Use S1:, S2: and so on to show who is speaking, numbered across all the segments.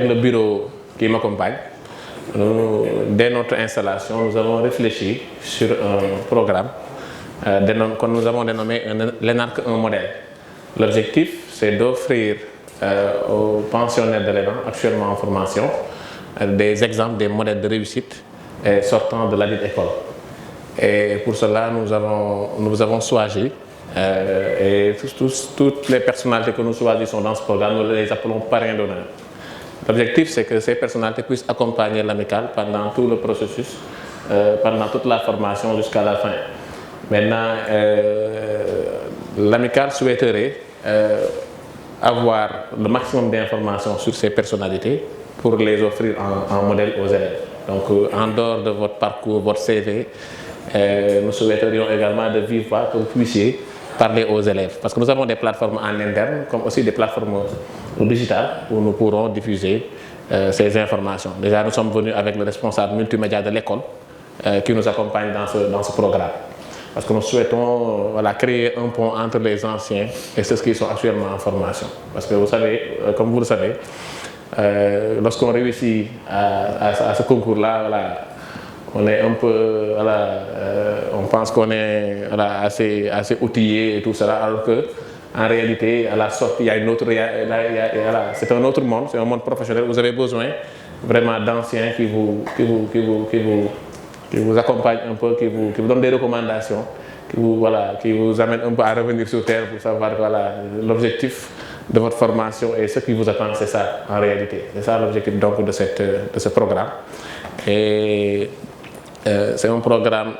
S1: avec le bureau qui m'accompagne, dès notre installation, nous avons réfléchi sur un programme que nous avons dénommé l'ENARC 1 modèle. L'objectif, c'est d'offrir aux pensionnaires de l'ENA actuellement en formation des exemples, des modèles de réussite sortant de la dite école. Et pour cela, nous avons choisi, et toutes les personnalités que nous choisissons dans ce programme, nous les appelons parrains d'honneur. L'objectif, c'est que ces personnalités puissent accompagner l'amicale pendant tout le processus, pendant toute la formation jusqu'à la fin. Maintenant, l'amicale souhaiterait avoir le maximum d'informations sur ces personnalités pour les offrir en modèle aux élèves. Donc, en dehors de votre parcours, votre CV, nous souhaiterions également de vive voix que vous puissiez parler aux élèves. Parce que nous avons des plateformes en interne, comme aussi des plateformes digitales, où nous pourrons diffuser ces informations. Déjà, nous sommes venus avec le responsable multimédia de l'école qui nous accompagne dans ce programme. Parce que nous souhaitons créer un pont entre les anciens et ceux qui sont actuellement en formation. Parce que vous savez, comme vous le savez, lorsqu'on réussit à ce concours-là, on est un peu, on pense qu'on est assez outillé et tout cela, alors que en réalité, à la sortie, il y a une autre, c'est un autre monde, c'est un monde professionnel. Vous avez besoin vraiment d'anciens qui vous accompagnent un peu, qui vous donnent des recommandations, qui vous amènent un peu à revenir sur terre pour savoir l'objectif de votre formation et ce qui vous attend, c'est ça en réalité. C'est ça l'objectif donc de ce programme. Et c'est un programme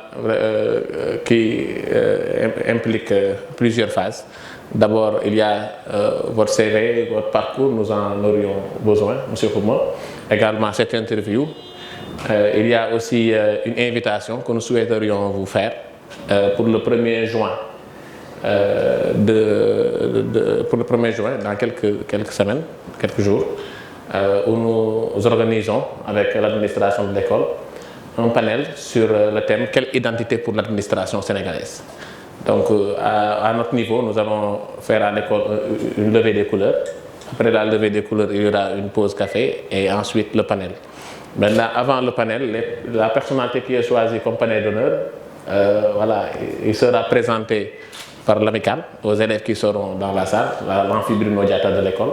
S1: qui implique plusieurs phases. D'abord, il y a votre CV, votre parcours, nous en aurions besoin, M. Kouma. Également cette interview. Il y a aussi une invitation que nous souhaiterions vous faire pour le 1er juin. Pour le 1er juin, dans quelques semaines, quelques jours, où nous organisons avec l'administration de l'école un panel sur le thème « Quelle identité pour l'administration sénégalaise ?» Donc, à notre niveau, nous allons faire à l'école une levée des couleurs. Après la levée des couleurs, il y aura une pause café et ensuite le panel. Maintenant, avant le panel, la personnalité qui est choisie comme panel d'honneur, il sera présenté par l'amicale aux élèves qui seront dans la salle, l'amphibruno Diatta de l'école,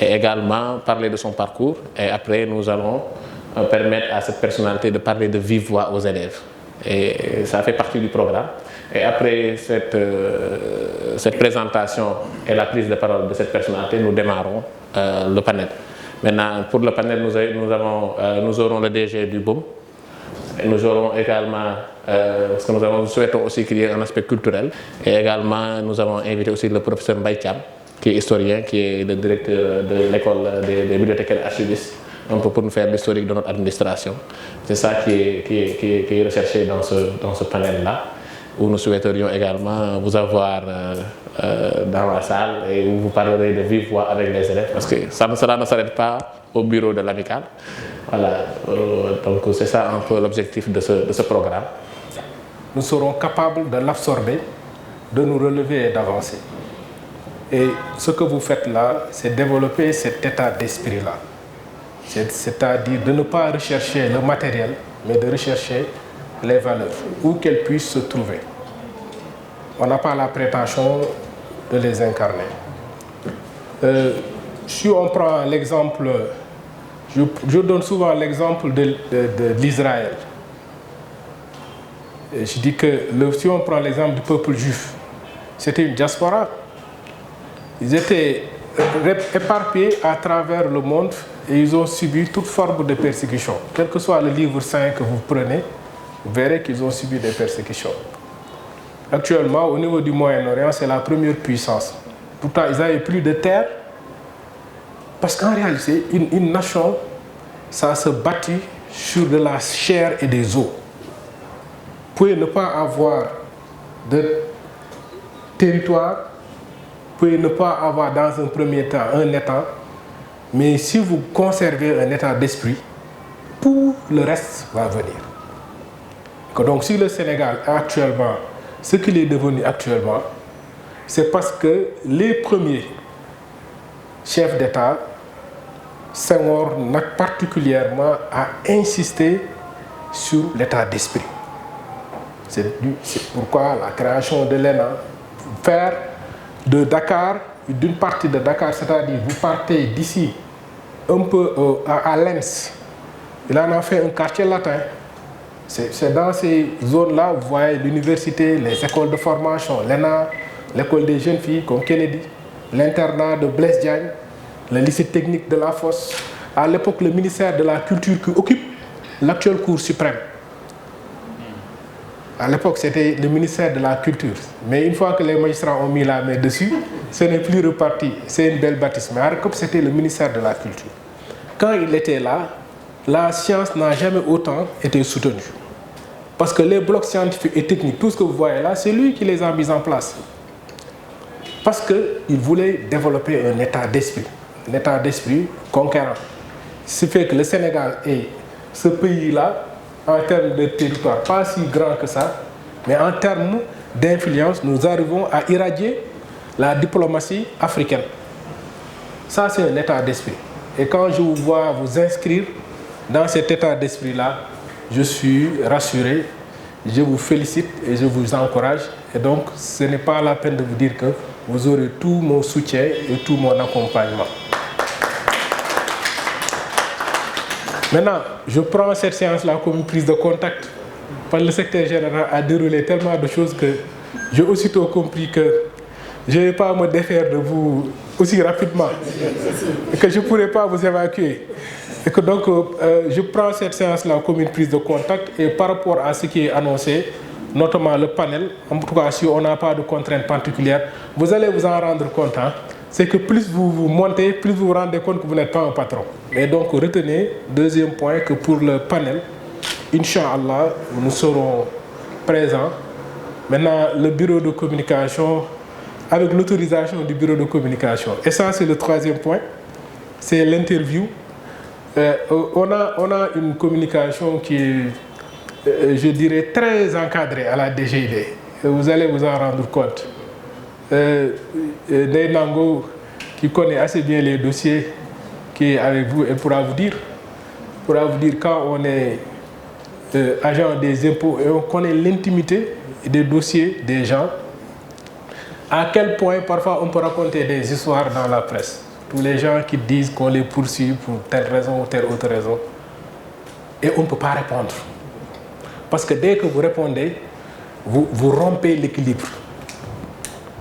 S1: et également parler de son parcours. Et après, nous allons permettre à cette personnalité de parler de vive voix aux élèves. Et ça fait partie du programme. Et après cette présentation et la prise de parole de cette personnalité, nous démarrons le panel. Maintenant, pour le panel, nous aurons le DG du BOM. Et nous aurons également, parce que nous souhaitons aussi qu'il y ait un aspect culturel. Et également, nous avons invité aussi le professeur Mbaye Thiam, qui est historien, qui est le directeur de l'école des bibliothécaires archivistes, un peu pour nous faire l'historique de notre administration. C'est ça qui est recherché dans ce panel-là, où nous souhaiterions également vous avoir dans la salle et où vous parlerez de vive voix avec les élèves, parce que cela ne s'arrête pas au bureau de l'amicale. Voilà, donc c'est ça un peu l'objectif de ce programme.
S2: Nous serons capables de l'absorber, de nous relever et d'avancer. Et ce que vous faites là, c'est développer cet état d'esprit-là. C'est-à-dire de ne pas rechercher le matériel, mais de rechercher les valeurs, où qu'elles puissent se trouver. On n'a pas la prétention de les incarner. Si on prend l'exemple, je donne souvent l'exemple de l'Israël. Je dis que si on prend l'exemple du peuple juif, c'était une diaspora. Ils étaient éparpillés à travers le monde et ils ont subi toute forme de persécution. Quel que soit le livre saint que vous prenez, vous verrez qu'ils ont subi des persécutions. Actuellement, au niveau du Moyen-Orient, c'est la première puissance. Pourtant, ils n'avaient plus de terre. Parce qu'en réalité, une nation, ça se bâtit sur de la chair et des os. Vous pouvez ne pas avoir de territoire, vous pouvez ne pas avoir dans un premier temps un État, mais si vous conservez un état d'esprit, tout le reste va venir. Donc si le Sénégal actuellement, ce qu'il est devenu actuellement, c'est parce que les premiers chefs d'État Senghor particulièrement a insisté sur l'état d'esprit. C'est pourquoi la création de l'ENA, faire de Dakar, d'une partie de Dakar, c'est-à-dire vous partez d'ici un peu à Lens, il en a fait un quartier latin. C'est dans ces zones-là, vous voyez l'université, les écoles de formation, l'ENA, l'école des jeunes filles comme Kennedy, l'internat de Blaise Diagne, le lycée technique de La Fosse. À l'époque, le ministère de la Culture qui occupe l'actuelle Cour suprême. À l'époque, c'était le ministère de la Culture. Mais une fois que les magistrats ont mis la main dessus, ce n'est plus reparti. C'est une belle bâtisse. Mais à l'époque, c'était le ministère de la Culture. Quand il était là, la science n'a jamais autant été soutenue. Parce que les blocs scientifiques et techniques, tout ce que vous voyez là, c'est lui qui les a mis en place. Parce qu'il voulait développer un état d'esprit conquérant. Ce qui fait que le Sénégal est ce pays-là, en termes de territoire, pas si grand que ça, mais en termes d'influence, nous arrivons à irradier la diplomatie africaine. Ça, c'est un état d'esprit. Et quand je vous vois vous inscrire dans cet état d'esprit-là, je suis rassuré, je vous félicite et je vous encourage. Et donc, ce n'est pas la peine de vous dire que vous aurez tout mon soutien et tout mon accompagnement. Maintenant, je prends cette séance-là comme une prise de contact. Parce que le secrétaire général a déroulé tellement de choses que j'ai aussitôt compris que je ne vais pas me défaire de vous aussi rapidement et que je ne pourrai pas vous évacuer. Et que donc, je prends cette séance-là comme une prise de contact et par rapport à ce qui est annoncé, notamment le panel, en tout cas si on n'a pas de contraintes particulières, vous allez vous en rendre compte. Hein, c'est que plus vous vous montez, plus vous vous rendez compte que vous n'êtes pas un patron. Et donc retenez, deuxième point, que pour le panel, Inch'Allah, nous serons présents. Maintenant, le bureau de communication, avec l'autorisation du bureau de communication. Et ça, c'est le troisième point, c'est l'interview. On a une communication qui est, je dirais, très encadrée à la DGID. Vous allez vous en rendre compte. Ndeye Nango, qui connaît assez bien les dossiers, qui est avec vous, elle pourra vous dire quand on est agent des impôts et on connaît l'intimité des dossiers des gens, à quel point parfois on peut raconter des histoires dans la presse. Tous les gens qui disent qu'on les poursuit pour telle raison ou telle autre raison. Et on ne peut pas répondre. Parce que dès que vous répondez, vous rompez l'équilibre.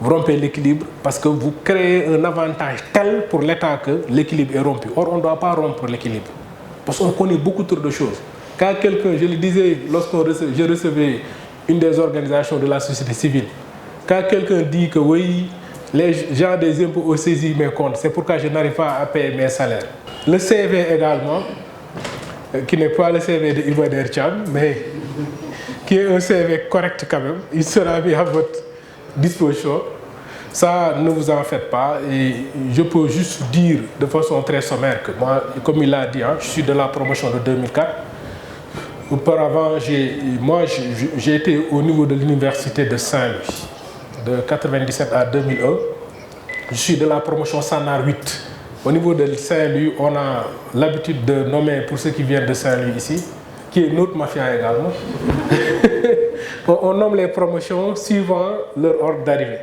S2: Vous rompez l'équilibre parce que vous créez un avantage tel pour l'État que l'équilibre est rompu. Or, on ne doit pas rompre l'équilibre. Parce qu'on connaît beaucoup trop de choses. Quand quelqu'un, je le disais lorsque je recevais une des organisations de la société civile, quand quelqu'un dit que oui, les gens des impôts ont saisi mes comptes, c'est pourquoi je n'arrive pas à payer mes salaires. Le CV également, qui n'est pas le CV de Iba Der Thiam, mais qui est un CV correct quand même, il sera mis à votre disposition. Ça, ne vous en faites pas. Et je peux juste dire de façon très sommaire que moi, comme il l'a dit, hein, je suis de la promotion de 2004. Auparavant, j'ai été au niveau de l'université de Saint-Louis, de 1997 à 2001. Je suis de la promotion SANAR 8. Au niveau de Saint-Louis, on a l'habitude de nommer, pour ceux qui viennent de Saint-Louis ici, qui est notre mafia également, on nomme les promotions suivant leur ordre d'arrivée.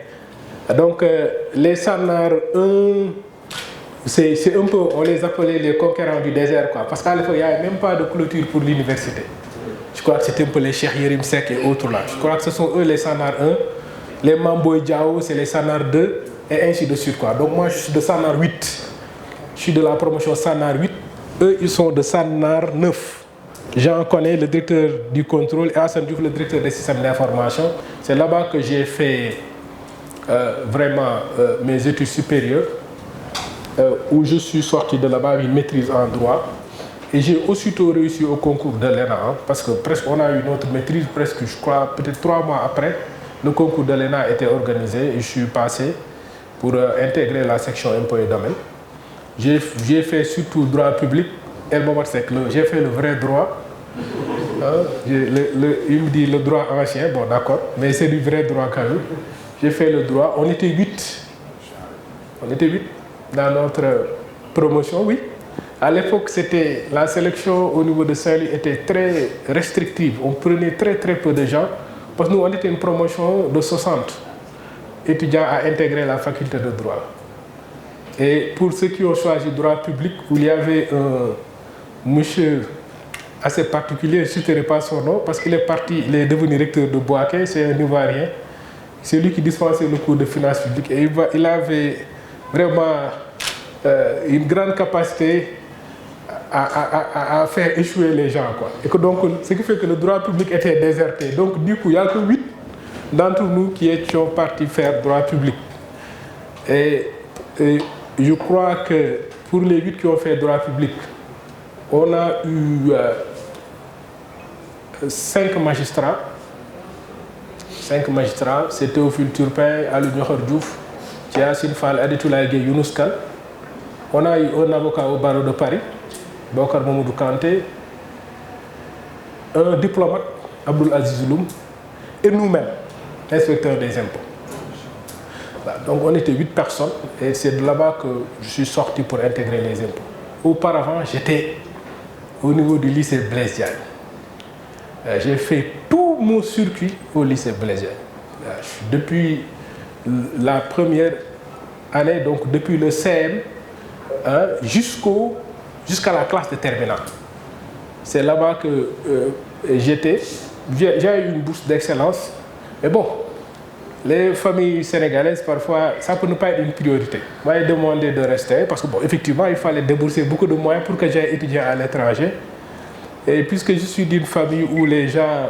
S2: Donc, les SANAR 1, c'est un peu, on les appelait les conquérants du désert, quoi, parce qu'à l'époque, il n'y avait même pas de clôture pour l'université. Je crois que c'était un peu les Cheikh Yérim Seck et autres là. Je crois que ce sont eux les SANAR 1, les Mamboy Diao, c'est les SANAR 2, et ainsi de suite, quoi. Donc, moi, je suis de SANAR 8. Je suis de la promotion SANAR 8. Eux, ils sont de SANAR 9. Jean connais, le directeur du contrôle, et Hassan Diouf, le directeur des systèmes d'information. C'est là-bas que j'ai fait vraiment mes études supérieures, où je suis sorti de là-bas avec une maîtrise en droit. Et j'ai aussitôt réussi au concours de l'ENA, hein, parce que presque on a eu notre maîtrise, presque, je crois, peut-être 3 mois après, le concours de l'ENA a été organisé et je suis passé pour intégrer la section impôts et domaines. J'ai fait surtout droit public. J'ai fait le vrai droit. Il me dit le droit ancien, bon d'accord, mais c'est du vrai droit quand même. J'ai fait le droit, on était 8. On était 8 dans notre promotion, oui. À l'époque, la sélection au niveau de Saint-Louis était très restrictive. On prenait très peu de gens parce que nous, on était une promotion de 60 étudiants à intégrer la faculté de droit. Et pour ceux qui ont choisi droit public, où il y avait un monsieur assez particulier, je ne citerai pas son nom, parce qu'il est parti, il est devenu recteur de Boaké, c'est un Ivoirien. C'est lui qui dispensait le cours de finances publiques. Et il avait vraiment une grande capacité à faire échouer les gens, quoi. Et que donc, ce qui fait que le droit public était déserté. Donc, du coup, il n'y a que 8 d'entre nous qui étions partis faire droit public. Et je crois que pour les 8 qui ont fait droit public, on a eu 5 magistrats. 5 magistrats, c'est Théophile Turpin, Alou Nyokhor Diouf, Thiassine Fall, Adetoulaye Gueye, Younous Kane. On a eu un avocat au barreau de Paris, Bokar Mamoudou Kanté, un diplomate, Abdoul Aziz Loum, et nous-mêmes, inspecteurs des impôts. Voilà, donc on était 8 personnes et c'est de là-bas que je suis sorti pour intégrer les impôts. Auparavant, j'étais au niveau du lycée Blaise Diagne. J'ai fait tout mon circuit au lycée Blaise Diagne. Depuis la première année, donc depuis le CM, jusqu'à la classe de terminale. C'est là-bas que j'étais. J'ai eu une bourse d'excellence. Mais bon, les familles sénégalaises, parfois, ça peut ne pas être une priorité. Moi, j'ai demandé de rester parce que, bon, effectivement, il fallait débourser beaucoup de moyens pour que j'aille étudier à l'étranger. Et puisque je suis d'une famille où les gens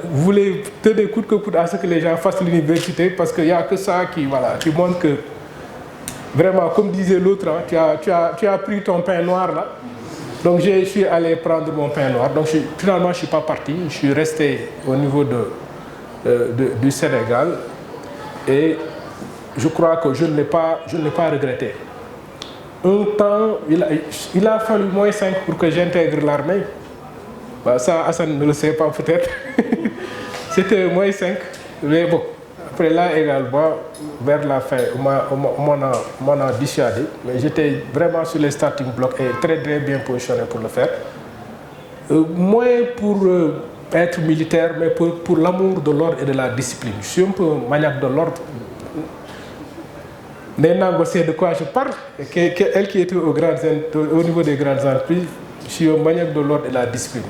S2: voulaient tenir coûte que coûte à ce que les gens fassent l'université, parce qu'il n'y a que ça qui montre que, vraiment, comme disait l'autre, hein, tu as pris ton pain noir là. Donc je suis allé prendre mon pain noir. Donc finalement, je ne suis pas parti. Je suis resté au niveau du Sénégal. Et je crois que je ne l'ai pas regretté. Un temps, il a fallu moins 5 pour que j'intègre l'armée. Bah, ça, Hassan ne le sait pas peut-être. C'était moins 5. Mais bon, après là également, vers la fin, on m'en a dissuadé. Mais j'étais vraiment sur les starting blocks et très bien positionné pour le faire. Moins pour être militaire, mais pour l'amour de l'ordre et de la discipline. Je suis un peu maniaque de l'ordre. Néna sait de quoi je parle. Elle qui était au niveau des grandes entreprises, je suis un maniaque de l'ordre et de la discipline.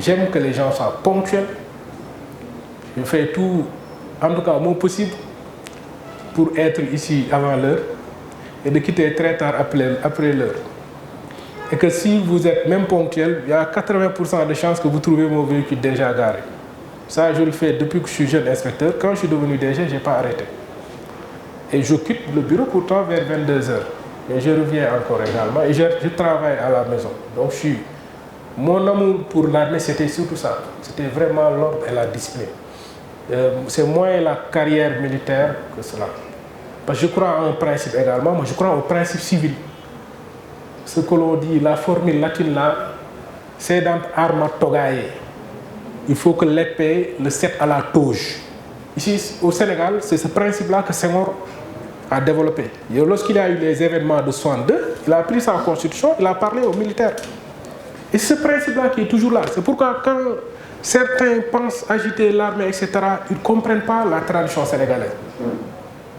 S2: J'aime que les gens soient ponctuels. Je fais tout, en tout cas mon possible, pour être ici avant l'heure et de quitter très tard après l'heure. Et que si vous êtes même ponctuel, il y a 80% de chances que vous trouvez mon véhicule déjà garé. Ça, je le fais depuis que je suis jeune inspecteur. Quand je suis devenu DG, je n'ai pas arrêté. Et je quitte le bureau pourtant vers 22h. Mais je reviens encore également et je travaille à la maison. Donc mon amour pour l'armée, c'était surtout ça. C'était vraiment l'ordre et la discipline. C'est moins la carrière militaire que cela. Parce que je crois à un principe également, moi je crois au principe civil. Ce que l'on dit, la formule latine là, c'est dans arma togae. Il faut que l'épée le sette à la toge. Ici au Sénégal, c'est ce principe-là que Senghor a développé. Lorsqu'il a eu les événements de 62, il a pris sa constitution, il a parlé aux militaires. Et c'est ce principe-là qui est toujours là. C'est pourquoi quand certains pensent agiter l'armée, etc., ils ne comprennent pas la tradition sénégalaise.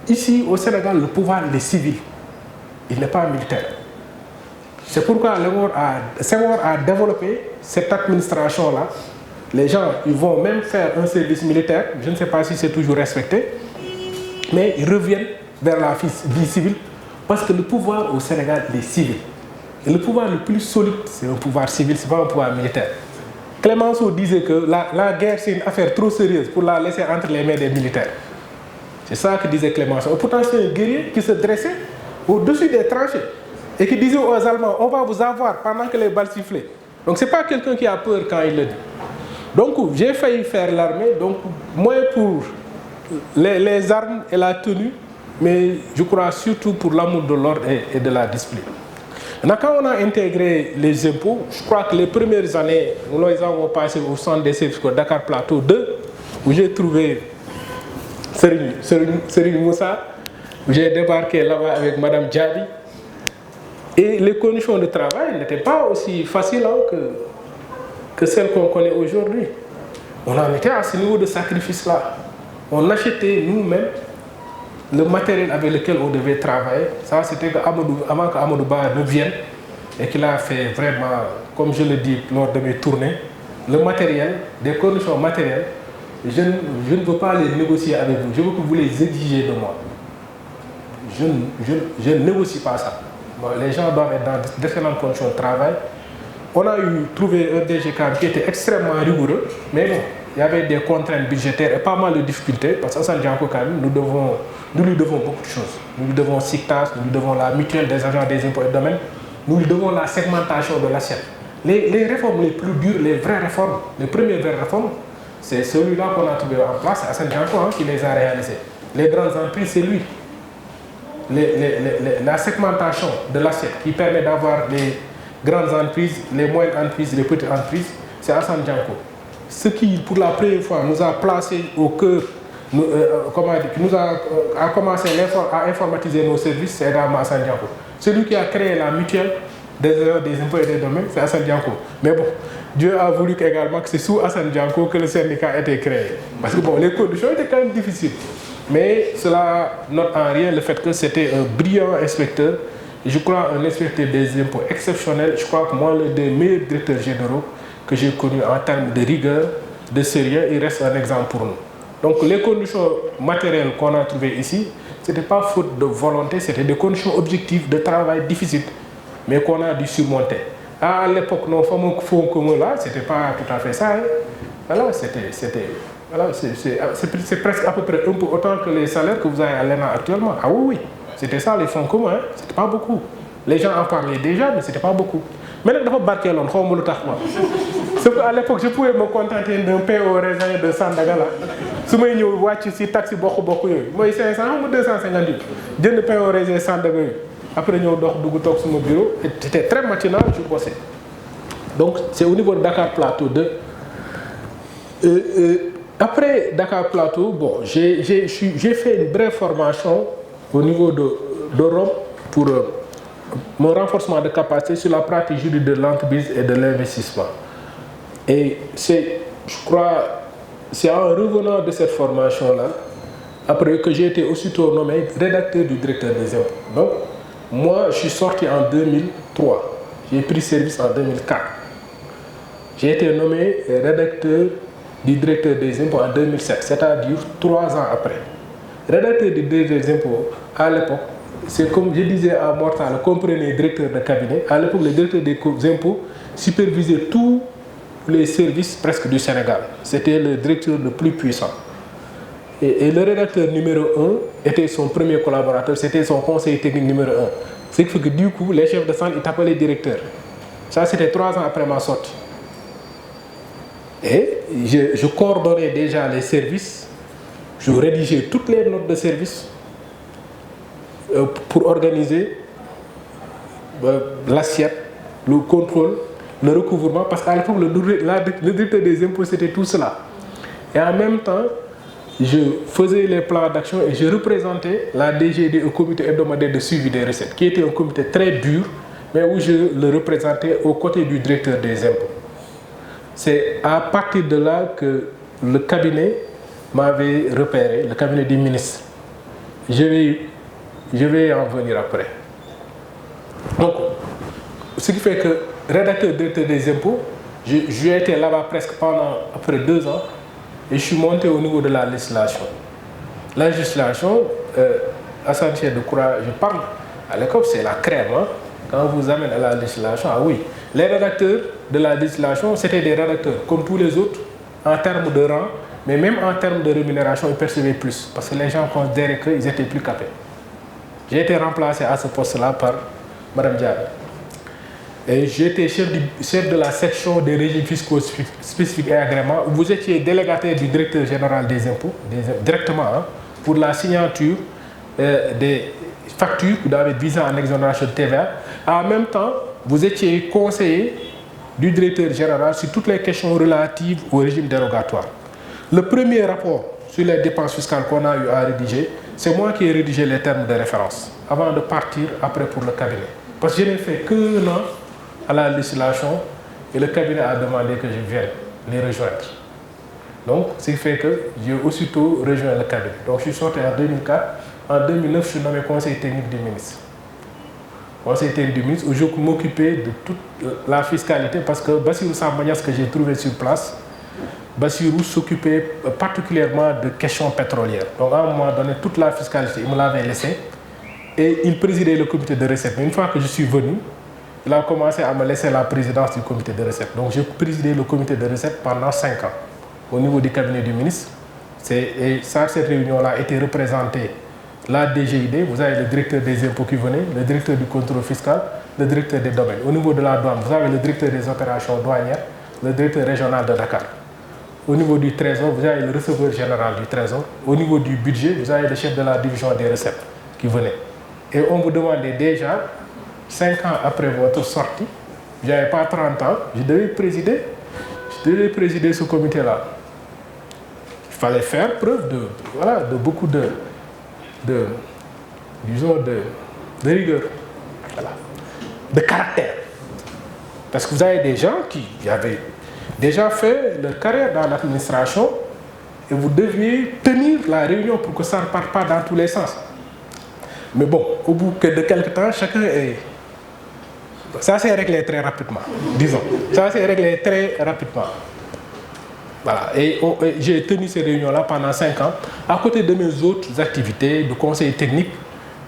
S2: Ici, au Sénégal, le pouvoir il est civil. Il n'est pas militaire. C'est pourquoi Senghor a développé cette administration-là. Les gens, ils vont même faire un service militaire. Je ne sais pas si c'est toujours respecté. Mais ils reviennent vers la vie civile. Parce que le pouvoir au Sénégal, il est civil. Et le pouvoir le plus solide, c'est un pouvoir civil, ce n'est pas un pouvoir militaire. Clémenceau disait que la guerre, c'est une affaire trop sérieuse pour la laisser entre les mains des militaires. C'est ça que disait Clémenceau. Et pourtant, c'est un guerrier qui se dressait au-dessus des tranchées et qui disait aux Allemands, on va vous avoir pendant que les balles sifflaient. Donc, ce n'est pas quelqu'un qui a peur quand il le dit. Donc, j'ai failli faire l'armée, donc moins pour les armes et la tenue, mais je crois surtout pour l'amour de l'ordre et de la discipline. Maintenant, quand on a intégré les impôts, je crois que les premières années, nous les avons passées au centre des services Dakar Plateau 2, où j'ai trouvé Serigne Moussa, où j'ai débarqué là-bas avec Madame Djabi. Et les conditions de travail n'étaient pas aussi faciles hein, que celles qu'on connaît aujourd'hui. On en était à ce niveau de sacrifice-là. On achetait nous-mêmes le matériel avec lequel on devait travailler. Ça, c'était avant qu'Amadou Ba ne vienne et qu'il a fait vraiment, comme je le dis lors de mes tournées, le matériel, des conditions matérielles, je ne veux pas les négocier avec vous. Je veux que vous les exigiez de moi. Je ne négocie pas ça. Bon, les gens doivent être dans d'excellentes conditions de travail. On a trouvé un DGCAM qui était extrêmement rigoureux, mais bon, il y avait des contraintes budgétaires et pas mal de difficultés, parce qu'Assane Dianko, quand même, nous lui devons beaucoup de choses. Nous lui devons SICTAS, nous lui devons la mutuelle des agents des impôts et domaines, nous lui devons la segmentation de l'assiette. Les réformes les plus dures, les vraies réformes, les premières vraies réformes, c'est celui-là qu'on a trouvé en place, Assane Dianko, hein, qui les a réalisées. Les grandes entreprises, c'est lui. La segmentation de l'assiette qui permet d'avoir les grandes entreprises, les moyennes entreprises, les petites entreprises, c'est Assane Dianko. Ce qui, pour la première fois, nous a placé au cœur, qui nous a commencé à informatiser nos services, c'est également Assane Dianko. Celui qui a créé la mutuelle des impôts et des domaines, c'est Assane Dianko. Mais bon, Dieu a voulu également que c'est sous Assane Dianko que le syndicat a été créé. Parce que bon, les conditions étaient quand même difficiles. Mais cela note en rien le fait que c'était un brillant inspecteur. Je crois un inspecteur des impôts exceptionnel. Je crois que moi, l'un des meilleurs directeurs généraux que j'ai connus en termes de rigueur, de sérieux, il reste un exemple pour nous. Donc les conditions matérielles qu'on a trouvées ici, ce n'était pas faute de volonté, c'était des conditions objectives de travail difficiles, mais qu'on a dû surmonter. À l'époque, nos fameux fonds communs là, ce n'était pas tout à fait ça. Hein. Voilà, voilà, c'est presque à peu près un peu autant que les salaires que vous avez à l'ENA actuellement. Ah oui, c'était ça les fonds communs, hein. C'était pas beaucoup. Les gens en parlaient déjà, mais c'était pas beaucoup. Mais là, sauf qu'à l'époque, je pouvais me contenter d'un pain au raisin de Sandaga. Si je suis taxi, moi 500 ou 250 je ne pain au raisin Sandaga. Après, je suis sur mon bureau. C'était très matinal, je bossais. Donc, c'est au niveau de Dakar Plateau 2. Après Dakar Plateau, bon, j'ai fait une brève formation au niveau de Rome pour mon renforcement de capacité sur la pratique juridique de l'entreprise et de l'investissement. Et c'est, je crois, c'est en revenant de cette formation-là, après que j'ai été aussitôt nommé rédacteur du directeur des impôts. Donc, moi, je suis sorti en 2003. J'ai pris service en 2004. J'ai été nommé rédacteur du directeur des impôts en 2007, c'est-à-dire 3 ans après. Rédacteur du directeur des impôts, à l'époque, c'est comme je disais à Mortal, comprenez directeur de cabinet. À l'époque, le directeur des impôts supervisait tous les services presque du Sénégal. C'était le directeur le plus puissant. Et le rédacteur numéro 1 était son premier collaborateur, c'était son conseiller technique numéro 1. Ce qui fait que du coup, les chefs de centre, ils t'appelaient directeur. Ça, c'était 3 ans après ma sortie. Et je coordonnais déjà les services, je rédigeais toutes les notes de service pour organiser l'assiette, le contrôle, le recouvrement, parce qu'à l'époque, le directeur des impôts, c'était tout cela. Et en même temps, je faisais les plans d'action et je représentais la DGD au comité hebdomadaire de suivi des recettes, qui était un comité très dur, mais où je le représentais aux côtés du directeur des impôts. C'est à partir de là que le cabinet m'avait repéré, le cabinet du ministre. Je vais en venir après. Donc, ce qui fait que rédacteur directeur des impôts, j'ai été là-bas presque pendant après 2 ans et je suis monté au niveau de la législation. La législation, à Saint-Pierre de Courage, je parle, à l'époque c'est la crème. Hein? Quand on vous amène à la législation, ah oui, les rédacteurs de la législation, c'était des rédacteurs comme tous les autres en termes de rang, mais même en termes de rémunération, ils percevaient plus parce que les gens considéraient qu'ils étaient plus capés. J'ai été remplacé à ce poste-là par Mme Diaby. Et j'étais chef de la section des régimes fiscaux spécifiques et agréments. Vous étiez délégataire du directeur général des impôts, directement, hein, pour la signature des factures que vous avez visant en exonération de TVA. En même temps, vous étiez conseiller du directeur général sur toutes les questions relatives au régime dérogatoire. Le premier rapport sur les dépenses fiscales qu'on a eu à rédiger, c'est moi qui ai rédigé les termes de référence avant de partir après pour le cabinet. Parce que je n'ai fait qu'un an à la législation et le cabinet a demandé que je vienne les rejoindre. Donc, ce qui fait que j'ai aussitôt rejoint le cabinet. Donc, je suis sorti en 2004. En 2009, je suis nommé conseiller technique du ministre. Conseiller technique du ministre, où je m'occupais de toute la fiscalité parce que Bassirou Sambagnas, que j'ai trouvé sur place, Bassirou s'occupait particulièrement de questions pétrolières. Donc, à un moment donné, toute la fiscalité, il me l'avait laissé. Et il présidait le comité de recettes. Mais une fois que je suis venu, il a commencé à me laisser la présidence du comité de recettes. Donc, j'ai présidé le comité de recettes pendant 5 ans au niveau du cabinet du ministre. Et ça, cette réunion-là a été représentée. La DGID, vous avez le directeur des impôts qui venait, le directeur du contrôle fiscal, le directeur des domaines. Au niveau de la douane, vous avez le directeur des opérations douanières, le directeur régional de Dakar. Au niveau du trésor, vous avez le receveur général du trésor. Au niveau du budget, vous avez le chef de la division des recettes qui venait. Et on vous demandait déjà, 5 ans après votre sortie, je n'avais pas 30 ans, je devais présider ce comité-là. Il fallait faire preuve de beaucoup de rigueur, voilà, de caractère. Parce que vous avez des gens qui avaient déjà fait leur carrière dans l'administration et vous deviez tenir la réunion pour que ça ne parte pas dans tous les sens. Mais bon, au bout de quelques temps, chacun est... Ça s'est réglé très rapidement, disons. Ça s'est réglé très rapidement. Voilà. Et j'ai tenu ces réunions-là pendant 5 ans, à côté de mes autres activités de conseil technique,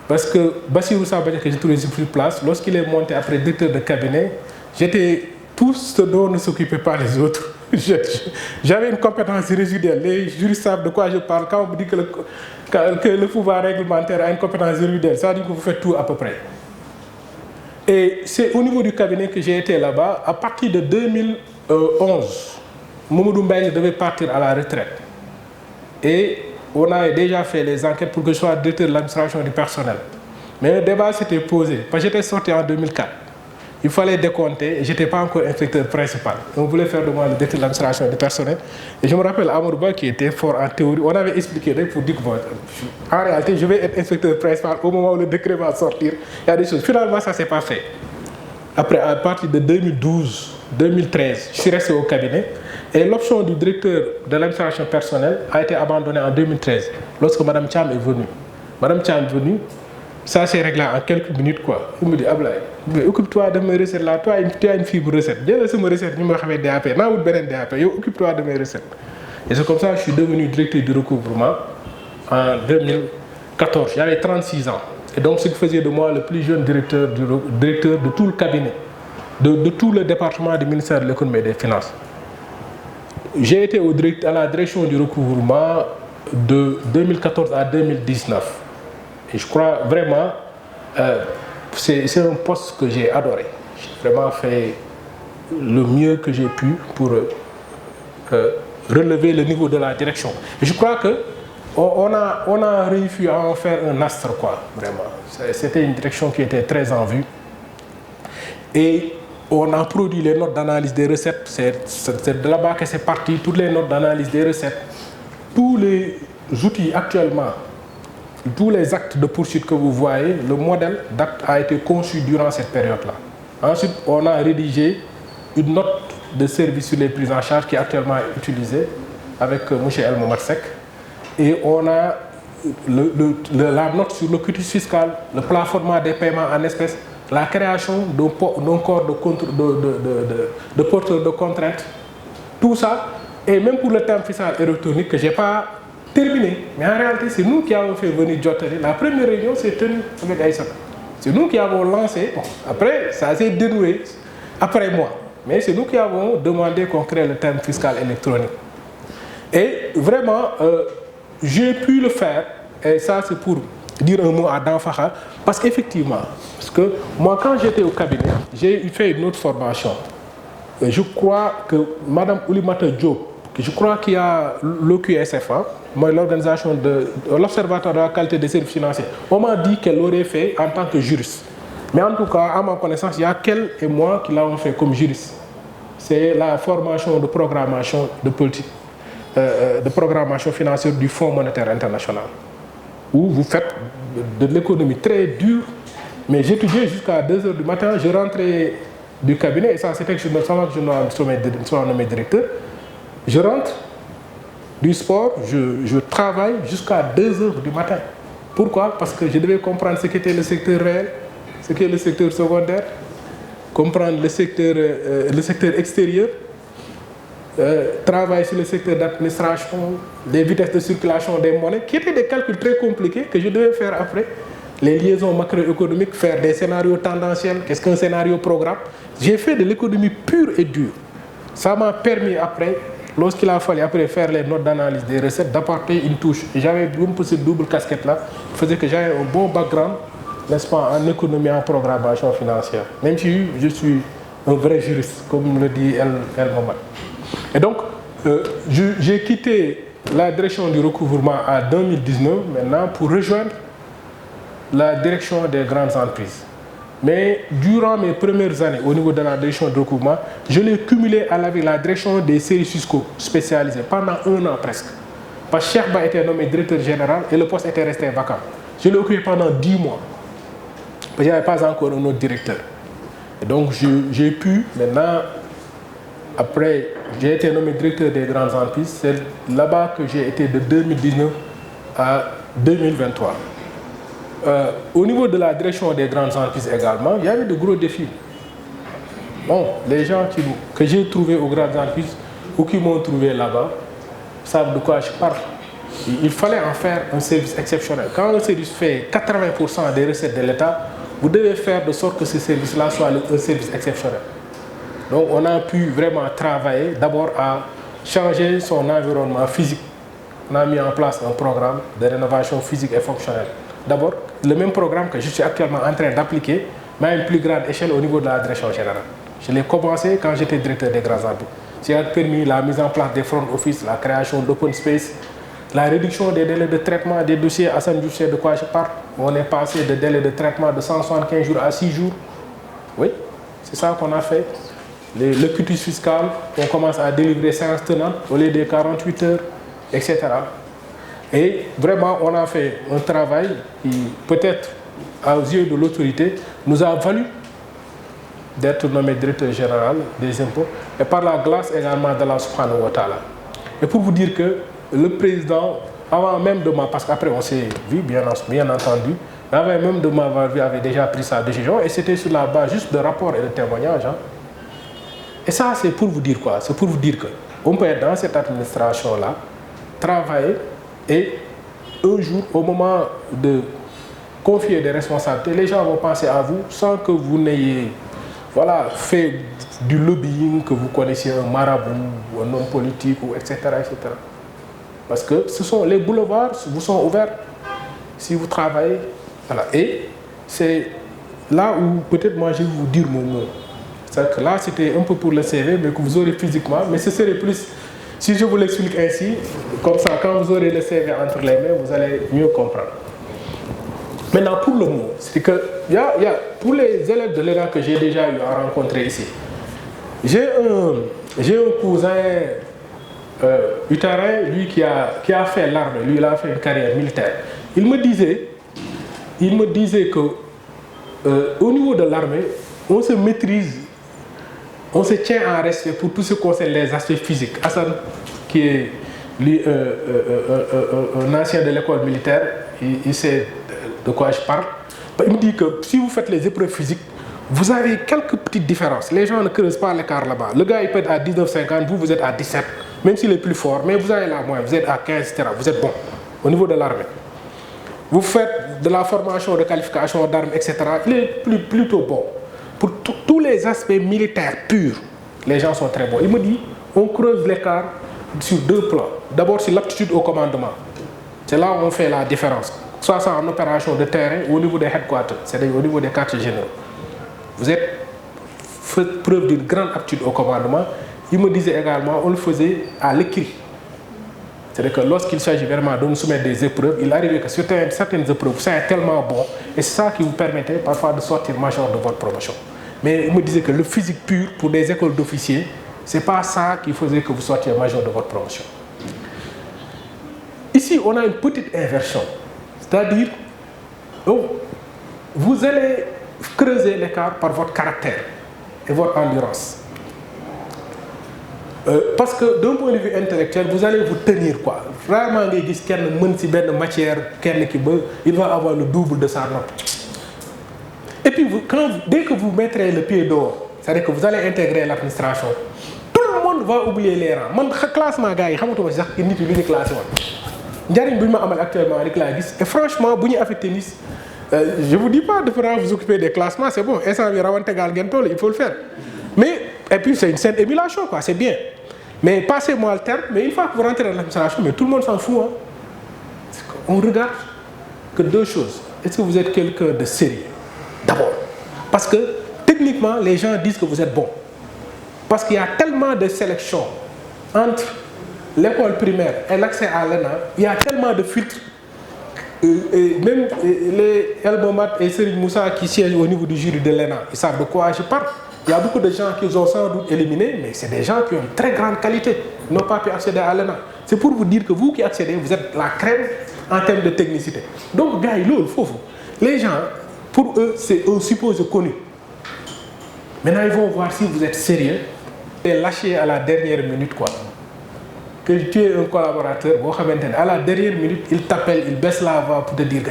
S2: parce que Bassirou Sambagnas, que j'ai trouvé sur place, lorsqu'il est monté après directeur de cabinet, j'étais tout ce dont ne s'occupaient pas les autres. J'avais une compétence résiduelle. Les juristes savent de quoi je parle. Quand on me dit que le pouvoir réglementaire a une compétence résiduelle, ça veut dire que vous faites tout à peu près. Et c'est au niveau du cabinet que j'ai été là-bas. À partir de 2011, Mamadou Mbengue devait partir à la retraite. Et on a déjà fait les enquêtes pour que je sois directeur de l'administration du personnel. Mais le débat s'était posé. Parce que j'étais sorti en 2004. Il fallait décompter et je n'étais pas encore inspecteur principal. On voulait faire de moi le directeur de l'administration du personnel. Et je me rappelle Amadouba qui était fort en théorie. On avait expliqué pour dire que bon, en réalité, je vais être inspecteur principal au moment où le décret va sortir. Il y a des choses. Finalement, ça ne s'est pas fait. Après, à partir de 2012, 2013, je suis resté au cabinet. Et l'option du directeur de l'administration personnelle a été abandonnée en 2013, lorsque Mme Cham est venue. Mme Cham est venue, ça s'est réglé en quelques minutes, quoi. Il me dit, Ablaye, occupe-toi de mes recettes là, toi, tu as une fibre recette. J'ai laissé mes recettes, je me rappelle DAP, occupe-toi de mes recettes. Et c'est comme ça que je suis devenu directeur du recouvrement en 2014. J'avais 36 ans. Et donc, ce qui faisait de moi le plus jeune directeur de tout le cabinet, de tout le département du ministère de l'économie et des finances. J'ai été à la direction du recouvrement de 2014 à 2019. Et je crois vraiment, c'est un poste que j'ai adoré. J'ai vraiment fait le mieux que j'ai pu pour relever le niveau de la direction. Et je crois qu'on a réussi à en faire un astre, quoi, vraiment. C'était une direction qui était très en vue. Et on a produit les notes d'analyse des recettes. C'est de là-bas que c'est parti, toutes les notes d'analyse des recettes. Tous les outils actuellement, tous les actes de poursuite que vous voyez, le modèle d'acte a été conçu durant cette période-là. Ensuite, on a rédigé une note de service sur les prises en charge qui est actuellement utilisée avec M. El Momatsek. Et on a la note sur le quitus fiscal, le plafonnement des paiements en espèces, la création d'un corps de porteurs de contraintes, tout ça, et même pour le terme fiscal électronique que je n'ai pas terminé. Mais en réalité, c'est nous qui avons fait venir Jotari. La première réunion s'est tenue avec Aïssata. C'est nous qui avons lancé. Bon, après, ça s'est dénoué après moi. Mais c'est nous qui avons demandé qu'on crée le terme fiscal électronique. Et vraiment, j'ai pu le faire. Et ça, c'est pour dire un mot à Danfaha. Parce qu'effectivement, moi, quand j'étais au cabinet, j'ai fait une autre formation. Je crois que Mme Oulimata Diop, je crois qu'il y a l'OQSF, l'organisation de l'Observatoire de la qualité des services financiers, on m'a dit qu'elle l'aurait fait en tant que juriste. Mais en tout cas, à ma connaissance, il y a qu'elle et moi qui l'avons fait comme juriste. C'est la formation de programmation de politique, de programmation financière du Fonds monétaire international, où vous faites de l'économie très dure Mais j'étudiais jusqu'à 2 heures du matin, je rentrais du cabinet, et ça c'était que je me sois nommé directeur. Je rentre du sport, je travaille jusqu'à 2 heures du matin. Pourquoi? Parce que je devais comprendre ce qu'était le secteur réel, ce qu'est le secteur secondaire, comprendre le secteur extérieur, travailler sur le secteur d'administration, des vitesses de circulation des monnaies, qui étaient des calculs très compliqués que je devais faire après. Les liaisons macroéconomiques, faire des scénarios tendanciels, qu'est-ce qu'un scénario programme. J'ai fait de l'économie pure et dure. Ça m'a permis après, lorsqu'il a fallu après faire les notes d'analyse des recettes, d'apporter une touche. J'avais un peu cette double casquette-là, qui faisait que j'avais un bon background, n'est-ce pas, en économie, en programmation financière. Même si je suis un vrai juriste, comme le dit El Momad. Et donc, j'ai quitté la direction du recouvrement en 2019, maintenant, pour rejoindre la direction des grandes entreprises. Mais durant mes premières années au niveau de la direction de recouvrement, je l'ai cumulé avec la direction des services fiscaux spécialisés pendant 1 an presque. Parce que Cheikh Ba était nommé directeur général et le poste était resté vacant. Je l'ai occupé pendant 10 mois. Parce qu'il n'y avait pas encore un autre directeur. Et donc j'ai pu maintenant, après, j'ai été nommé directeur des grandes entreprises. C'est là-bas que j'ai été de 2019 à 2023. Au niveau de la direction des grandes entreprises également, il y avait de gros défis. Bon, les gens que j'ai trouvés aux grandes entreprises ou qui m'ont trouvé là-bas savent de quoi je parle. Il fallait en faire un service exceptionnel. Quand un service fait 80% des recettes de l'État, vous devez faire de sorte que ce service-là soit un service exceptionnel. Donc on a pu vraiment travailler d'abord à changer son environnement physique. On a mis en place un programme de rénovation physique et fonctionnelle. D'abord, le même programme que je suis actuellement en train d'appliquer, mais à une plus grande échelle au niveau de la direction générale. Je l'ai commencé quand j'étais directeur des grands entreprises. J'ai permis la mise en place des front office, la création d'open space, la réduction des délais de traitement des dossiers. Hassan Diouf sait de quoi je parle. On est passé de délais de traitement de 175 jours à 6 jours. Oui, c'est ça qu'on a fait. Le quitus fiscal, on commence à délivrer séances tenantes au lieu des 48 heures, etc. Et vraiment, on a fait un travail qui, peut-être, aux yeux de l'autorité, nous a valu d'être nommé directeur général des impôts et par la grâce également d'Allah subhanahu wa ta'ala. Et pour vous dire que le président, avant même de parce qu'après on s'est vu, bien entendu, avant même de m'avoir vu, avait déjà pris sa décision et c'était sur la base juste de rapports et de témoignages. Hein. Et ça, c'est pour vous dire quoi? C'est pour vous dire qu'on peut être dans cette administration-là, travailler et un jour, au moment de confier des responsabilités, les gens vont penser à vous sans que vous n'ayez fait du lobbying, que vous connaissiez un marabout, ou un homme politique, ou etc., etc. Parce que les boulevards vous sont ouverts si vous travaillez. Voilà. Et c'est là où peut-être moi je vais vous dire mon mot. C'est-à-dire que là c'était un peu pour le CV, mais que vous aurez physiquement, mais ce serait plus, si je vous l'explique ainsi, comme ça, quand vous aurez le CV entre les mains, vous allez mieux comprendre. Maintenant, pour le mot, c'est que pour les élèves de l'ENA que j'ai déjà eu à rencontrer ici, j'ai un cousin utarin, lui qui a fait l'armée, lui il a fait une carrière militaire. Il me disait que au niveau de l'armée, on se maîtrise, on se tient en respect pour tout ce qui concerne les aspects physiques. Hassan, qui est lui, un ancien de l'école militaire, il sait de quoi je parle. Il me dit que si vous faites les épreuves physiques, vous avez quelques petites différences. Les gens ne creusent pas l'écart là-bas. Le gars il peut être à 19,50, vous êtes à 17, même s'il est plus fort, mais vous avez la moyenne, vous êtes à 15, etc. Vous êtes bon au niveau de l'armée. Vous faites de la formation de qualification d'armes, etc. Il est plutôt bon. Pour tous les aspects militaires purs, les gens sont très bons. Il me dit, on creuse l'écart sur 2 plans. D'abord sur l'aptitude au commandement. C'est là où on fait la différence. Soit ça en opération de terrain ou au niveau des headquarters, c'est-à-dire au niveau des quartiers généraux. Vous faites preuve d'une grande aptitude au commandement. Il me disait également, on le faisait à l'écrit. C'est-à-dire que lorsqu'il s'agit vraiment de nous soumettre des épreuves, il arrivait que certaines épreuves, vous êtes tellement bon, et c'est ça qui vous permettait parfois de sortir major de votre promotion. Mais il me disait que le physique pur, pour des écoles d'officiers, ce n'est pas ça qui faisait que vous sortiez major de votre promotion. Ici, on a une petite inversion. C'est-à-dire, vous allez creuser l'écart par votre caractère et votre endurance. Parce que d'un point de vue intellectuel, vous allez vous tenir quoi. Rarement ngay gis kenn mën ci benn matière kenn ki ba il va avoir le double de sa note. Et puis dès que vous mettrez le pied dehors, c'est-à-dire que vous allez intégrer l'administration, tout le monde va oublier les rangs. Man classement gars yi xamatuma ci sax nit yi lu ñu classé woon. Njariñ bu ñu ma amal actuellement rek laa gis et franchement bu ñu affecté tennis je vous dis pas de faire vous occuper des classements, c'est bon, instant bi rawante gaal ngeen toll, il faut le faire. Mais et puis c'est une saine émulation quoi, c'est bien. Mais passez-moi le terme, mais une fois que vous rentrez dans l'administration, mais tout le monde s'en fout. Hein. On regarde que deux choses. Est-ce que vous êtes quelqu'un de sérieux? D'abord. Parce que techniquement, les gens disent que vous êtes bon. Parce qu'il y a tellement de sélection entre l'école primaire et l'accès à l'ENA, il y a tellement de filtres. Même les Elbomat et Serigne Moussa qui siègent au niveau du jury de l'ENA, ils savent de quoi je parle. Il y a beaucoup de gens qui ont sans doute éliminés, mais c'est des gens qui ont une très grande qualité, qui n'ont pas pu accéder à l'ENA. C'est pour vous dire que vous qui accédez, vous êtes la crème en termes de technicité. Donc, gars, les gens, pour eux, c'est un supposé connu. Maintenant, ils vont voir si vous êtes sérieux et lâcher à la dernière minute, quoi. Que tu es un collaborateur, à la dernière minute, il t'appelle, il baisse la voix pour te dire que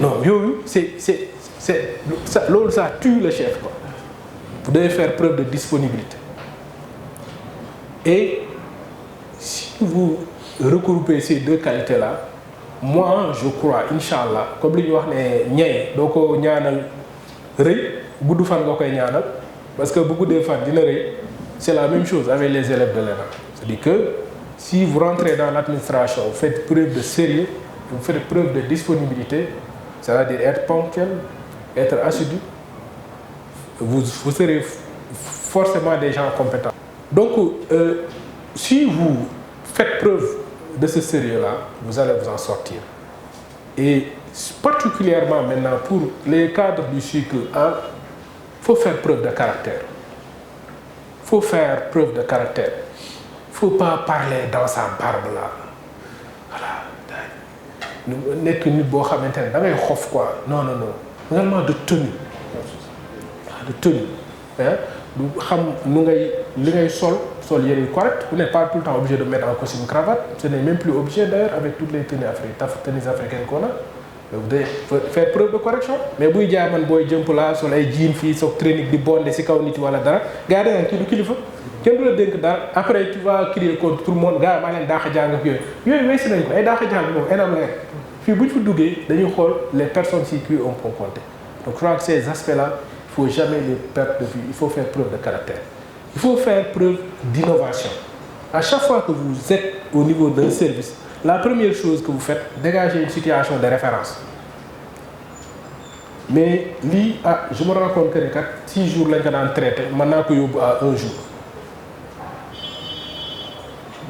S2: non, ça tue le chef, quoi. Vous devez faire preuve de disponibilité. Et si vous regroupez ces deux qualités-là, moi je crois, Inch'Allah, comme je dis, parce que beaucoup de femmes disent c'est la même chose avec les élèves de l'ENA. C'est-à-dire que si vous rentrez dans l'administration, vous faites preuve de sérieux, vous faites preuve de disponibilité, c'est-à-dire être ponctuel, être assidu, vous serez forcément des gens compétents. Donc, si vous faites preuve de ce sérieux-là, vous allez vous en sortir. Et particulièrement maintenant pour les cadres du cycle 1, il faut faire preuve de caractère. Il faut faire preuve de caractère. Il ne faut pas parler dans sa barbe là. Voilà. N'est qu'une bo xamantene da ngay xof quoi. Non. Vraiment de tenue. De tenue. Hein? Du xam nu ngay li ngay sol yére correct. Vous n'êtes pas tout le temps obligé de mettre un costume cravate. Ce n'est même plus obligé d'ailleurs avec toutes les tenues africaines qu'on a. Vous devez faire preuve de correction. Mais si vous avez un jump là, sur les jeans, sur training de bonne, c'est quand on voit là, regardez un kilo qu'il faut. Après, tu vas crier contre tout le monde. Gars, les personnes qui ont pour compter. Donc, je crois que ces aspects-là, il ne faut jamais les perdre de vue. Il faut faire preuve de caractère. Il faut faire preuve d'innovation. À chaque fois que vous êtes au niveau d'un service, la première chose que vous faites, dégager une situation de référence. Mais je me rends compte que 6 jours là qu'on traité, maintenant que à 1 jour.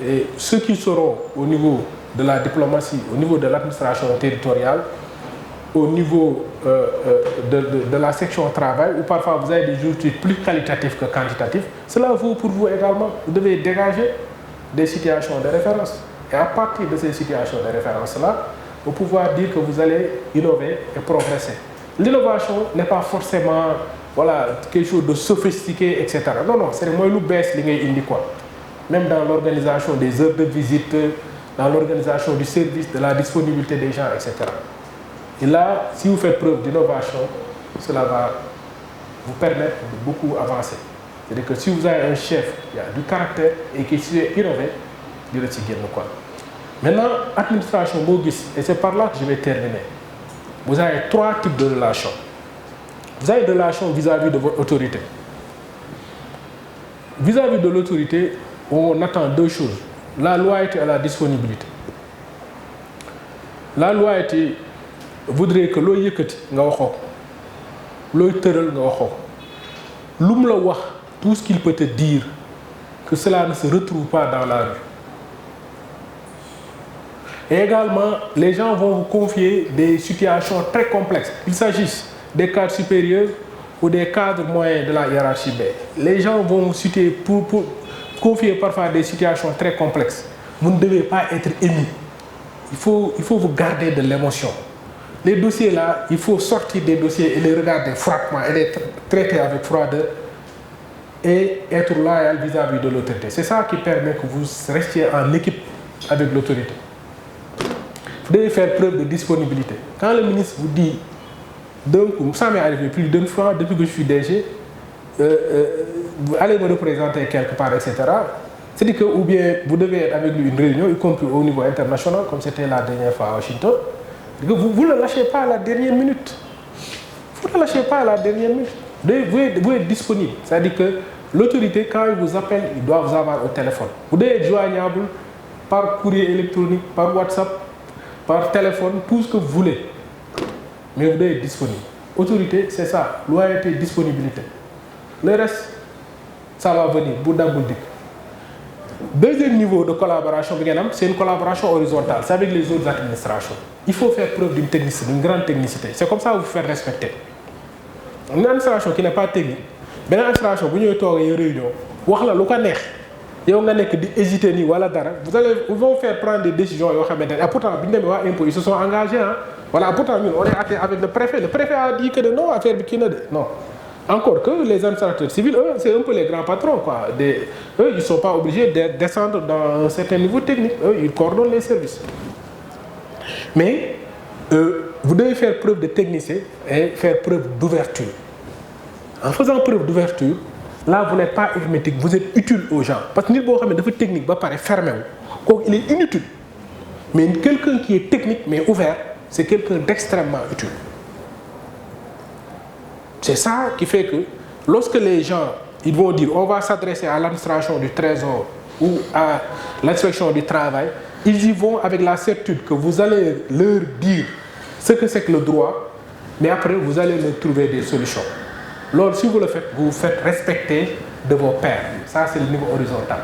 S2: Et ceux qui seront au niveau de la diplomatie, au niveau de l'administration territoriale, au niveau de la section travail, où parfois vous avez des jours plus qualitatifs que quantitatifs, cela vaut pour vous également. Vous devez dégager des situations de référence. Et à partir de ces situations de référence-là, vous pouvez dire que vous allez innover et progresser. L'innovation n'est pas forcément quelque chose de sophistiqué, etc. Non, c'est le moins le baisse quoi. Même dans l'organisation des heures de visite, dans l'organisation du service, de la disponibilité des gens, etc. Et là, si vous faites preuve d'innovation, cela va vous permettre de beaucoup avancer. C'est-à-dire que si vous avez un chef qui a du caractère et qui sait innover, il quoi. Maintenant, administration, et c'est par là que je vais terminer. Vous avez 3 types de relations. Vous avez des relations vis-à-vis de votre autorité. Vis-à-vis de l'autorité, on attend 2 choses. La loyauté et la disponibilité. La loyauté voudrait que l'on yëkkati nga waxoo looy tëral nga waxoo lum la wax tout ce qu'il peut te dire que cela ne se retrouve pas dans la rue. Et également, les gens vont vous confier des situations très complexes. Qu'il s'agisse des cadres supérieurs ou des cadres moyens de la hiérarchie B. Les gens vont vous citer pour confier parfois des situations très complexes. Vous ne devez pas être ému. Il faut vous garder de l'émotion. les dossiers là, il faut sortir des dossiers et les regarder froidement et les traiter avec froideur et être loyal vis-à-vis de l'autorité. C'est ça qui permet que vous restiez en équipe avec l'autorité. Vous devez faire preuve de disponibilité. Quand le ministre vous dit, donc, ça m'est arrivé plus d'une fois depuis que je suis DG, vous allez me représenter quelque part, etc. C'est-à-dire que, ou bien vous devez être avec lui une réunion, y compris au niveau international, comme c'était la dernière fois à Washington, vous ne le lâchez pas à la dernière minute. Vous ne le lâchez pas à la dernière minute. Vous êtes disponible. C'est-à-dire que l'autorité, quand il vous appelle, il doit vous avoir au téléphone. Vous devez être joignable par courrier électronique, par WhatsApp, par téléphone, tout ce que vous voulez. Mais vous devez être disponible. Autorité, c'est ça. Loyauté, disponibilité. Le reste, ça va venir. Bouddha bouddhique. Deuxième niveau de collaboration, c'est une collaboration horizontale. C'est avec les autres administrations. Il faut faire preuve d'une technicité, d'une grande technicité. C'est comme ça que vous faire respecter. Une administration qui n'est pas technique, une administration, vous avez une réunion, vous avez hésité, vous vont faire prendre des décisions. Et pourtant, ils se sont engagés. Hein. Voilà, pourtant, on est avec le préfet. Le préfet a dit que non, affaire Bikina. Non. Encore que les administrateurs civils, eux, c'est un peu les grands patrons. Quoi. Eux, ils ne sont pas obligés de descendre dans un certain niveau technique. Eux, ils coordonnent les services. Mais vous devez faire preuve de technicité et faire preuve d'ouverture. En faisant preuve d'ouverture, là, vous n'êtes pas hermétique, vous êtes utile aux gens. Parce que si vous avez une technique, fermé, il est inutile. Mais quelqu'un qui est technique mais ouvert, c'est quelqu'un d'extrêmement utile. C'est ça qui fait que lorsque les gens ils vont dire on va s'adresser à l'administration du Trésor ou à l'inspection du travail, ils y vont avec la certitude que vous allez leur dire ce que c'est que le droit, mais après vous allez leur trouver des solutions. Alors si vous le faites, vous vous faites respecter de vos pairs. Ça c'est le niveau horizontal.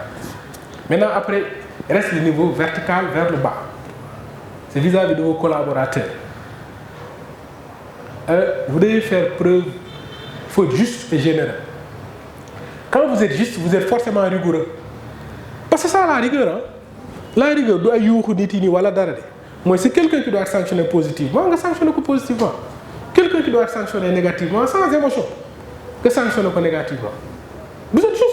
S2: Maintenant après, il reste le niveau vertical vers le bas. C'est vis-à-vis de vos collaborateurs. Vous devez faire preuve, il faut être juste et généreux. Quand vous êtes juste, vous êtes forcément rigoureux. Parce que c'est ça la rigueur. Hein? La rigueur doit être moi, c'est quelqu'un qui doit être sanctionné positivement, on va sanctionner positivement. Quelqu'un qui doit être sanctionné négativement, sans émotion, que sanctionner négativement. Vous êtes juste.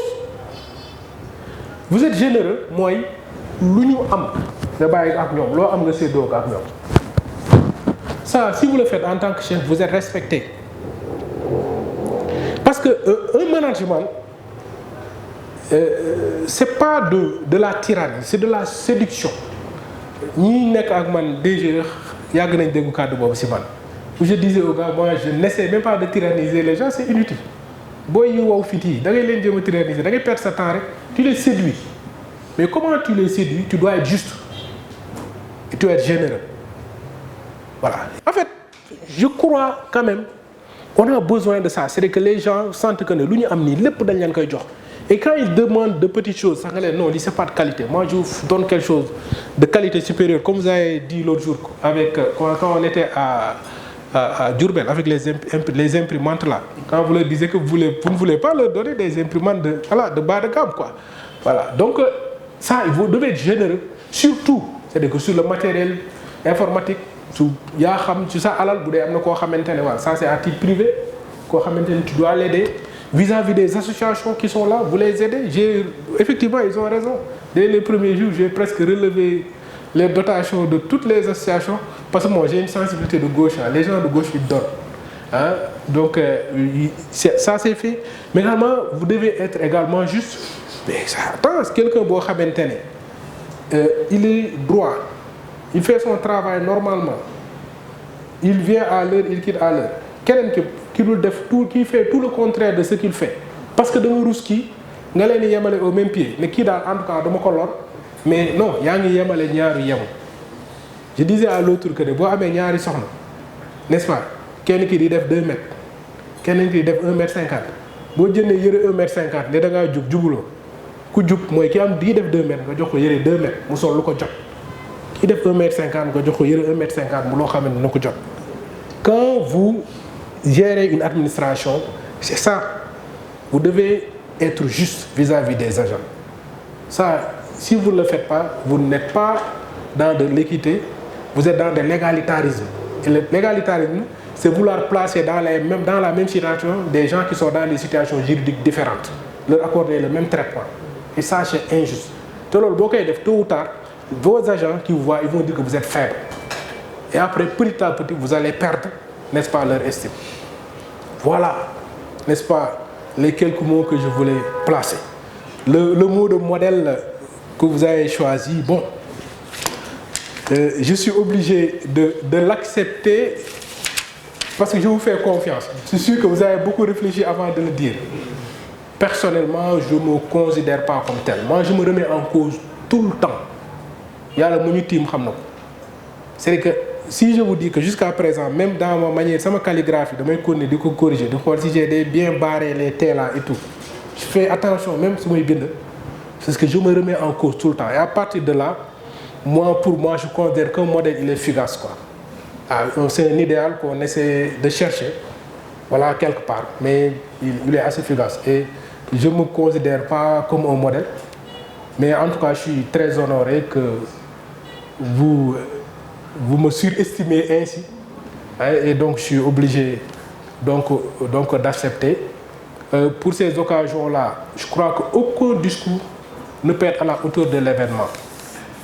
S2: Vous êtes généreux, moi, l'union am. Ça, si vous le faites en tant que chef, vous êtes respecté. Parce que un management, c'est pas de la tyrannie, c'est de la séduction. Je disais aux gars, moi je n'essaie même pas de tyranniser les gens, c'est inutile. Tu les séduis. Mais comment tu les séduis? Tu dois être juste. Et tu dois être généreux. Voilà. En fait, je crois quand même qu'on a besoin de ça. C'est que les gens sentent que nous avons. Et quand ils demandent de petites choses, ça non, ce n'est pas de qualité. Moi, je vous donne quelque chose de qualité supérieure. Comme vous avez dit l'autre jour, quand on était à Durbel, avec les imprimantes là. Quand vous leur disiez que vous ne voulez pas leur donner des imprimantes de bas de gamme. Quoi. Voilà. Donc, ça, vous devez être généreux. Surtout, c'est-à-dire que sur le matériel informatique, ça c'est à titre privé, tu dois l'aider. Vis-à-vis des associations qui sont là, vous les aidez. Effectivement, ils ont raison. Dès les premiers jours, j'ai presque relevé les dotations de toutes les associations parce que moi, j'ai une sensibilité de gauche. Hein. Les gens de gauche, ils donnent. Hein? Donc, ça c'est fait. Mais également, vous devez être également juste. Mais ça, attends, quelqu'un il est droit. Il fait son travail normalement. Il vient à l'heure, il quitte à l'heure. Quelqu'un qui fait tout le contraire de ce qu'il fait. Parce que de Mourouski, nous sommes au même pied. Mais qui en tout cas de mon color. Mais non, il y a un je disais à l'autre que si vous avez un soxna, n'est-ce pas? Quelqu'un qui dit 2 mètres. Quelqu'un qui dit 1 mètre 50. Si vous avez 1 mètre 50, vous avez un jubulo. Qui a 2 mètres, vous avez 2 mètres. Vous avez qui def 1 mètre 50 nga jox ko yére 1 mètre 50 mu loo xam ne na ko jot. Quand vous gérez une administration, c'est ça. Vous devez être juste vis-à-vis des agents. Ça, si vous ne le faites pas, vous n'êtes pas dans de l'équité, vous êtes dans de l'égalitarisme. l'égalitarisme, c'est vouloir placer dans la même situation des gens qui sont dans des situations juridiques différentes, leur accorder le même traitement. Et ça, c'est injuste. Tôt ou tard, vos agents qui vous voient, ils vont dire que vous êtes faible. Et après, petit à petit, vous allez perdre, n'est-ce pas, leur estime. Voilà, n'est-ce pas, les quelques mots que je voulais placer. Le mot de modèle que vous avez choisi, bon, je suis obligé de l'accepter parce que je vous fais confiance. Je suis sûr que vous avez beaucoup réfléchi avant de le dire. Personnellement, je ne me considère pas comme tel. Moi, je me remets en cause tout le temps. Il y a le monitim. C'est que si je vous dis que jusqu'à présent, même dans ma manière, dans ma calligraphie, de me corriger, de voir si j'ai bien barré les T là et tout, je fais attention, même si je suis parce que je me remets en cause tout le temps. Et à partir de là, pour moi, je considère qu'un modèle, il est fugace, quoi. C'est un idéal qu'on essaie de chercher, voilà, quelque part, mais il est assez fugace. Et je ne me considère pas comme un modèle, mais en tout cas, je suis très honoré que vous me surestimez ainsi, et donc je suis obligé donc d'accepter. Pour ces occasions-là, je crois qu'aucun discours ne peut être à la hauteur de l'événement.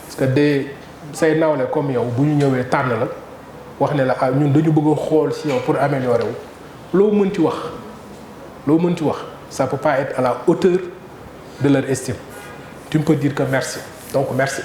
S2: Parce que des say nawle comme yow bu ñu ñëwee tànn la wax ne la ñun dañu bëgg a xool si yow pour améliorer wu loo mën ci wax ça peut pas être à la hauteur de leur estime. Tu me peux dire que merci. Donc merci.